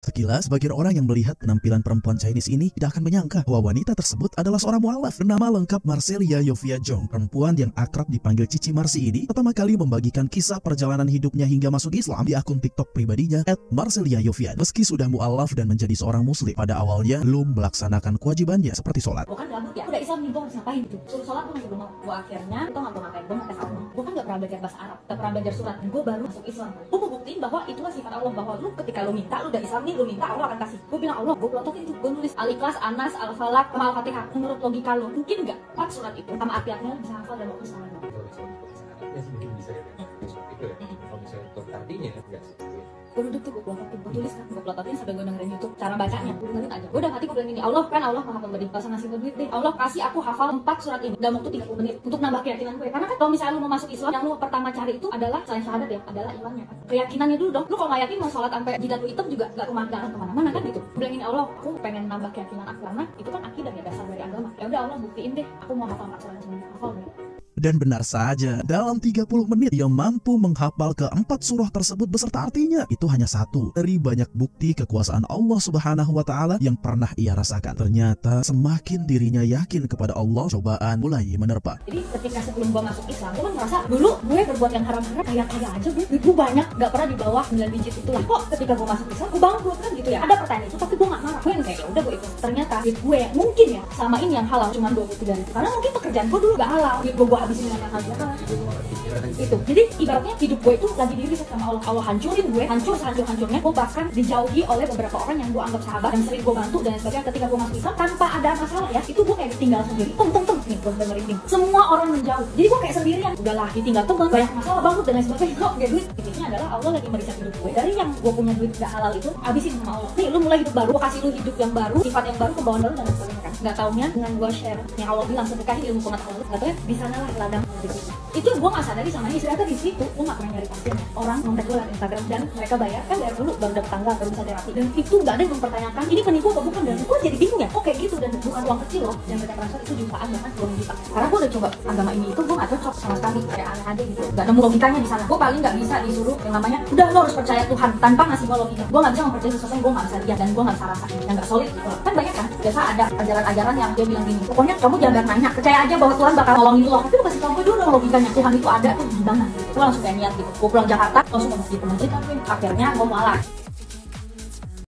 Sekilas, sebagian orang yang melihat penampilan perempuan Chinese ini tidak akan menyangka bahwa wanita tersebut adalah seorang mualaf. Bernama lengkap Marcelia Yovia Jong. Perempuan yang akrab dipanggil Cici Marsi ini pertama kali membagikan kisah perjalanan hidupnya hingga masuk Islam di akun TikTok pribadinya @Marcelia Yovia. Meski sudah mualaf dan menjadi seorang muslim, pada awalnya belum melaksanakan kewajibannya seperti sholat. Gue kan gabut ya, udah Islam nih, gue harus ngapain gitu. Suruh sholat gue masih belum mau. Gue akhirnya, itu gak ngapain, gue ngetes Allah. Gue kan gak pernah belajar bahasa Arab, gak pernah belajar surat. Gue baru masuk Islam. Gue mau buktiin bahwa itulah sifat Allah, bahwa lu ketika lu minta, lu udah Islam nih, lu minta Allah akan kasih. Gue bilang Allah, gue pelototin tuh, gue nulis Al-Ikhlas, Anas, Al-Falaq, sama Al-Fatihah. Menurut logika lu, mungkin gak 4 surat itu sama arti-artinya bisa hafal dan waktu sama. Ya mungkin bisa ya, itu ya. Kalau misalnya untuk artinya enggak sih. Gue duduk tuh, gue pelototin, gue tulis kan, gue pelototin sampai gue dengerin YouTube cara bacanya. Gue dengerin aja, gue udah hati gue bilang gini, Allah kan Allah maha pemberi, gak usah ngasih gue duit deh. Allah kasih aku hafal 4 surat ini dalam waktu 30 menit untuk nambah keyakinan gue. Karena kan kalau misalnya lu mau masuk Islam, yang lu pertama cari itu adalah selain syahadat ya, adalah imannya kan. Keyakinannya dulu dong. Lu kalau gak yakin mau sholat sampai jidat lu hitam juga gak kemana-mana kan gitu. Gue bilang gini, Allah aku pengen nambah keyakinan aku karena itu kan akidah ya, dasar dari agama. Ya udah Allah buktiin deh, aku mau hafal 4 surat ini, hafal deh. Dan benar saja, dalam 30 menit ia mampu menghafal ke-4 surah tersebut beserta artinya. Itu hanya satu dari banyak bukti kekuasaan Allah Subhanahu wa Ta'ala yang pernah ia rasakan. Ternyata semakin dirinya yakin kepada Allah, cobaan mulai menerpa. Jadi ketika sebelum gue masuk Islam, gue kan ngerasa dulu gue berbuat yang haram-haram kaya-kaya aja, gue banyak, gak pernah di bawah 9 digit itulah. Kok ketika gue masuk Islam, gue bangkrut kan gitu ya. Ada pertanyaan itu, tapi gue gak marah. Gue yang kayak udah gue ikut. Ternyata duit gue mungkin ya sama ini yang halal cuma 23 ribu. Karena mungkin pekerjaan gue dulu gak halal. Duit gue habisin dengan yang halal. Itu. Jadi ibaratnya hidup gue itu lagi diriset sama Allah. Allah hancurin gue, hancur sehancur-hancurnya. Gue bahkan dijauhi oleh beberapa orang yang gue anggap sahabat yang sering gue bantu dan sebagainya. Ketika gue masuk Islam tanpa ada masalah ya, itu gue kayak ditinggal sendiri. Tung nih gue dengerin nih. Semua orang menjauh. Jadi gue kayak sendirian. Udahlah ditinggal temen, banyak masalah, bangkrut dan lain sebagainya. Kok gak duit? Intinya adalah Allah lagi meriset hidup gue. Dari yang gue punya duit gak halal itu, abisin sama Allah. Nih lu mulai hidup baru, gue kasih lu hidup yang baru, sifat yang baru, kebawaan baru dan lain sebagainya kan. Gak taunya dengan gue share yang Allah bilang sedekahi ilmu pengetahuan. Gak tau ya, di sanalah ladang rezeki. Itu gue gak sadari sama istri di situ. Gue gak pernah nyari pasien. Orang kontak gue lewat Instagram dan mereka bayar kan bayar dulu baru dapet tanggal baru bisa terapi. Dan itu gak ada yang mempertanyakan ini penipu atau bukan. Dan gue jadi bingung ya, kok kayak gitu dan bukan uang kecil loh yang mereka transfer, itu jutaan bahkan 20 juta. Karena gue udah coba agama ini itu gue gak cocok sama sekali, kayak aneh-aneh gitu. Gak nemu logikanya di sana. Gue paling gak bisa disuruh yang namanya udah lo harus percaya Tuhan tanpa ngasih gue logika. Gue gak bisa mempercayai sesuatu yang gue gak bisa lihat dan gue gak bisa rasain, yang gak solid gitu. Kan banyak kan biasa ada ajaran-ajaran yang dia bilang gini, pokoknya kamu jangan nanya, percaya aja bahwa Tuhan bakal nolongin lo. Tapi lu kasih tau gue dulu dong logikanya, Tuhan itu ada tuh di mana gitu. Gue langsung kayak niat gitu. Gue pulang Jakarta langsung mau masjid, tapi akhirnya gue mualaf.